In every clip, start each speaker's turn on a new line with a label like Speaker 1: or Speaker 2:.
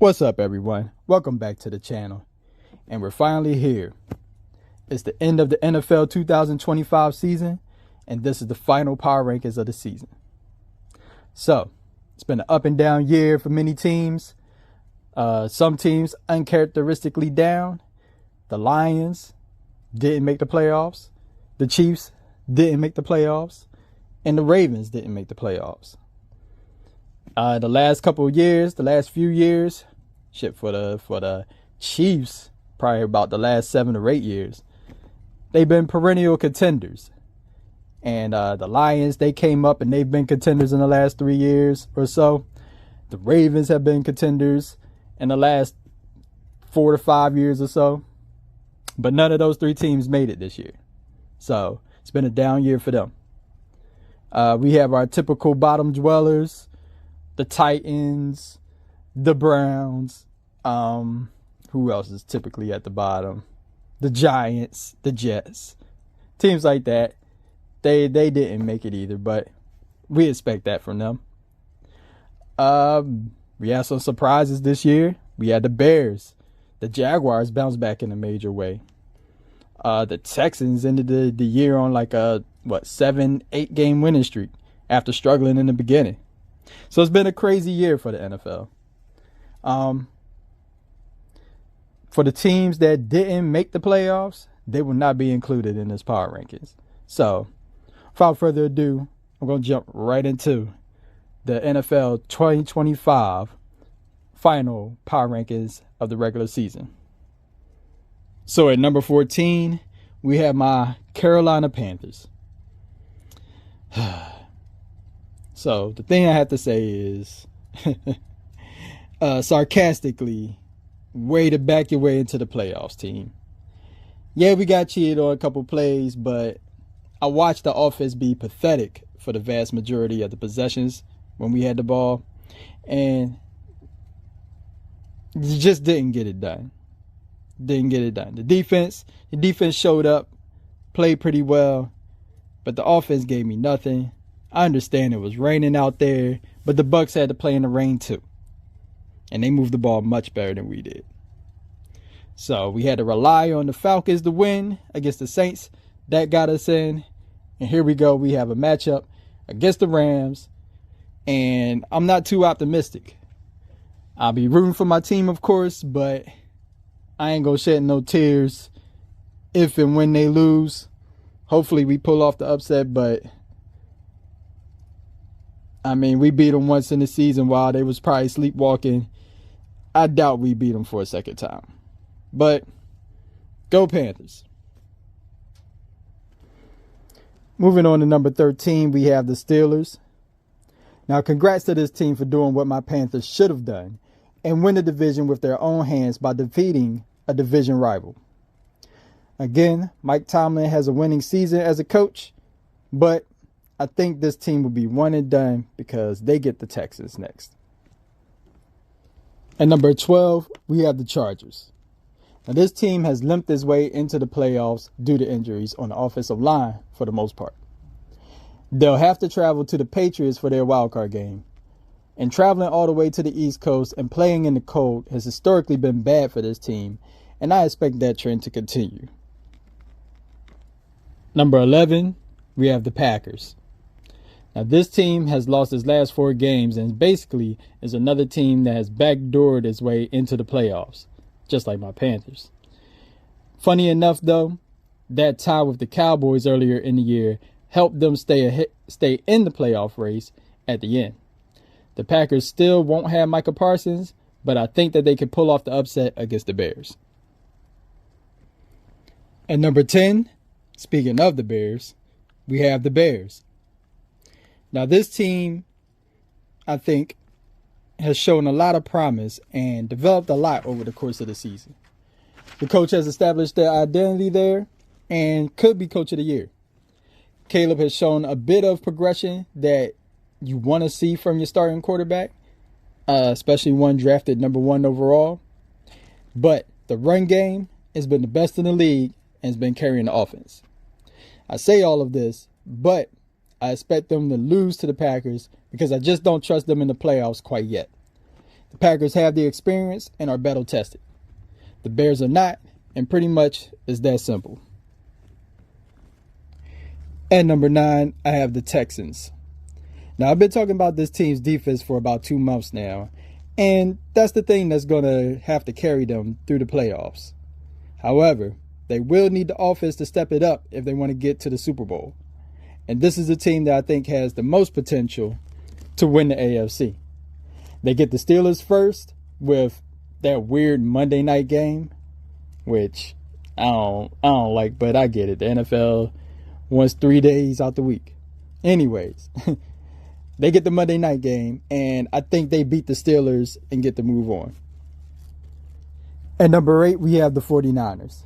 Speaker 1: What's up, everyone? Welcome back to the channel. And we're finally here. It's the end of the NFL 2025 season, and this is the final power rankings of the season. So, it's been an up and down year for many teams. Some teams uncharacteristically down. The Lions didn't make the playoffs. The Chiefs didn't make the playoffs. And the Ravens didn't make the playoffs. The last few years, for the Chiefs, probably about the last 7 or 8 years, they've been perennial contenders. And the Lions, they came up and they've been contenders in the last 3 years or so. The Ravens have been contenders in the last 4 to 5 years or so. But none of those 3 teams made it this year. So it's been a down year for them. We have our typical bottom dwellers. The Titans, the Browns, who else is typically at the bottom? The Giants, the Jets. Teams like that, they didn't make it either, but we expect that from them. We had some surprises this year. We had the Bears. The Jaguars bounced back in a major way. The Texans ended the year on like a 7-8 game winning streak after struggling in the beginning. So it's been a crazy year for the NFL. For the teams that didn't make the playoffs, they will not be included in this power rankings. So, without further ado, I'm going to jump right into the NFL 2025 final power rankings of the regular season. So at number 14, we have my Carolina Panthers. So the thing I have to say is, sarcastically, way to back your way into the playoffs, team. Yeah, we got cheated on a couple plays, but I watched the offense be pathetic for the vast majority of the possessions when we had the ball, and just didn't get it done. The defense showed up, played pretty well, but the offense gave me nothing. I understand it was raining out there, but the Bucs had to play in the rain too. And they moved the ball much better than we did. So we had to rely on the Falcons to win against the Saints. That got us in. And here we go. We have a matchup against the Rams. And I'm not too optimistic. I'll be rooting for my team, of course, but I ain't going to shed no tears if and when they lose. Hopefully we pull off the upset, but I mean, we beat them once in the season while they was probably sleepwalking. I doubt we beat them for a second time. But go Panthers. Moving on to number 13, we have the Steelers. Now, congrats to this team for doing what my Panthers should have done and win the division with their own hands by defeating a division rival. Again, Mike Tomlin has a winning season as a coach, but I think this team will be one and done because they get the Texans next. At number 12, we have the Chargers. Now, this team has limped its way into the playoffs due to injuries on the offensive line for the most part. They'll have to travel to the Patriots for their wildcard game. And traveling all the way to the East Coast and playing in the cold has historically been bad for this team, and I expect that trend to continue. Number 11, we have the Packers. Now, this team has lost its last 4 games and basically is another team that has backdoored its way into the playoffs, just like my Panthers. Funny enough, though, that tie with the Cowboys earlier in the year helped them stay in the playoff race at the end. The Packers still won't have Micah Parsons, but I think that they can pull off the upset against the Bears. At number 10, speaking of the Bears, we have the Bears. Now, this team, I think, has shown a lot of promise and developed a lot over the course of the season. The coach has established their identity there and could be coach of the year. Caleb has shown a bit of progression that you want to see from your starting quarterback, especially one drafted number 1 overall. But the run game has been the best in the league and has been carrying the offense. I say all of this, but I expect them to lose to the Packers because I just don't trust them in the playoffs quite yet. The Packers have the experience and are battle tested. The Bears are not, and pretty much it's that simple. At number 9, I have the Texans. Now, I've been talking about this team's defense for about 2 months now, and that's the thing that's going to have to carry them through the playoffs. However, they will need the offense to step it up if they want to get to the Super Bowl. And this is a team that I think has the most potential to win the AFC. They get the Steelers first with that weird Monday night game, which I don't like, but I get it. The NFL wants 3 days out the week. Anyways, they get the Monday night game, and I think they beat the Steelers and get to move on. At number 8, we have the 49ers.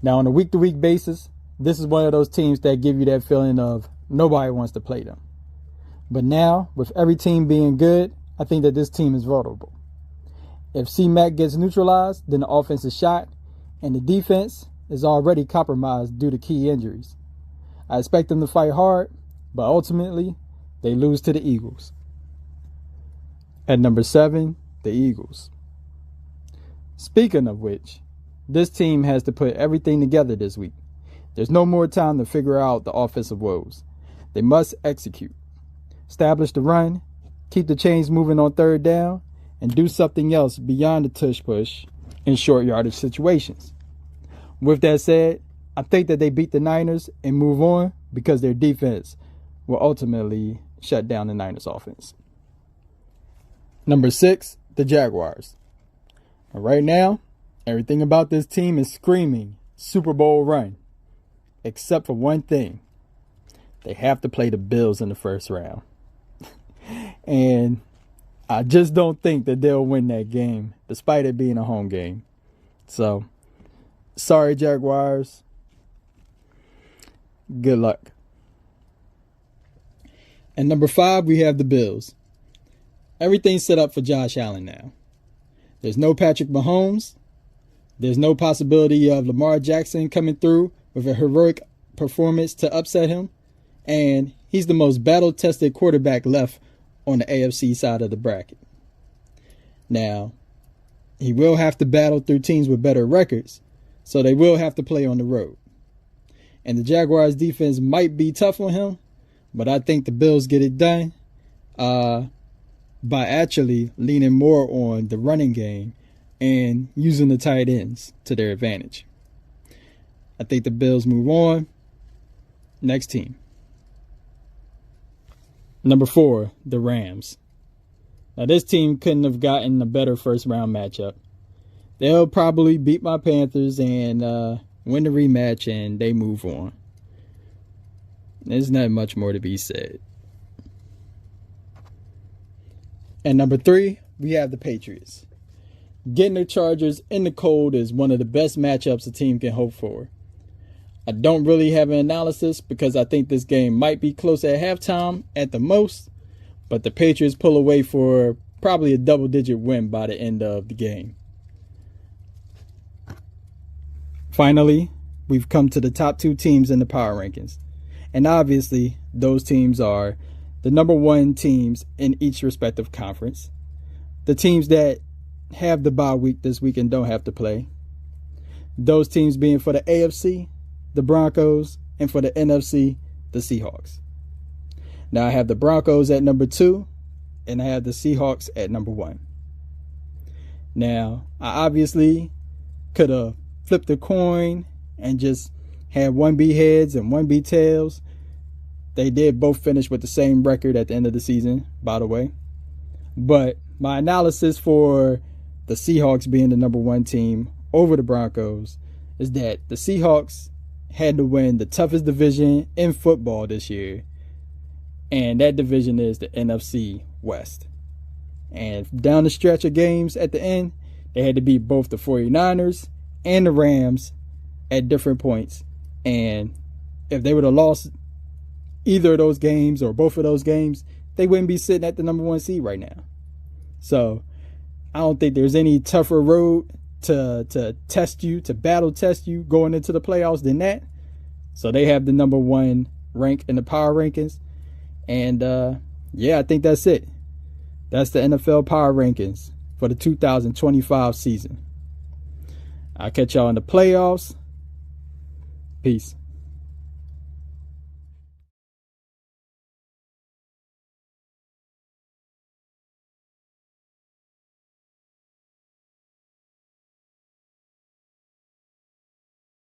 Speaker 1: Now, on a week-to-week basis, this is one of those teams that give you that feeling of nobody wants to play them. But now, with every team being good, I think that this team is vulnerable. If C-Mac gets neutralized, then the offense is shot, and the defense is already compromised due to key injuries. I expect them to fight hard, but ultimately, they lose to the Eagles. At number 7, the Eagles. Speaking of which, this team has to put everything together this week. There's no more time to figure out the offensive woes. They must execute. Establish the run, keep the chains moving on third down, and do something else beyond the tush push in short yardage situations. With that said, I think that they beat the Niners and move on because their defense will ultimately shut down the Niners offense. Number 6, the Jaguars. Right now, everything about this team is screaming Super Bowl run, except for one thing. They have to play the Bills in the first round. And I just don't think that they'll win that game, despite it being a home game. So, sorry, Jaguars. Good luck. And number 5, we have the Bills. Everything's set up for Josh Allen now. There's no Patrick Mahomes. There's no possibility of Lamar Jackson coming through with a heroic performance to upset him. And he's the most battle-tested quarterback left on the AFC side of the bracket. Now, he will have to battle through teams with better records, so they will have to play on the road. And the Jaguars' defense might be tough on him, but I think the Bills get it done by actually leaning more on the running game and using the tight ends to their advantage. I think the Bills move on. Next team. Number 4, the Rams. Now, this team couldn't have gotten a better first-round matchup. They'll probably beat my Panthers and win the rematch, and they move on. There's not much more to be said. And number 3, we have the Patriots. Getting the Chargers in the cold is one of the best matchups a team can hope for. I don't really have an analysis because I think this game might be close at halftime at the most, but the Patriots pull away for probably a double-digit win by the end of the game. Finally, we've come to the top 2 teams in the power rankings. And obviously, those teams are the number 1 teams in each respective conference. The teams that have the bye week this week and don't have to play. Those teams being for the AFC, the Broncos, and for the NFC, the Seahawks. Now I have the Broncos at number 2, and I have the Seahawks at number 1. Now, I obviously could have flipped a coin and just had one be heads and one be tails. They did both finish with the same record at the end of the season, by the way. But my analysis for the Seahawks being the number 1 team over the Broncos is that the Seahawks had to win the toughest division in football this year, and that division is the NFC West. And down the stretch of games at the end, they had to beat both the 49ers and the Rams at different points. And if they would have lost either of those games or both of those games, they wouldn't be sitting at the number 1 seed right now. So I don't think there's any tougher road to test you, to battle test you going into the playoffs than that. So they have the number 1 rank in the power rankings. And yeah, I think that's it. That's the NFL power rankings. for the 2025 season. I'll catch y'all in the playoffs. Peace.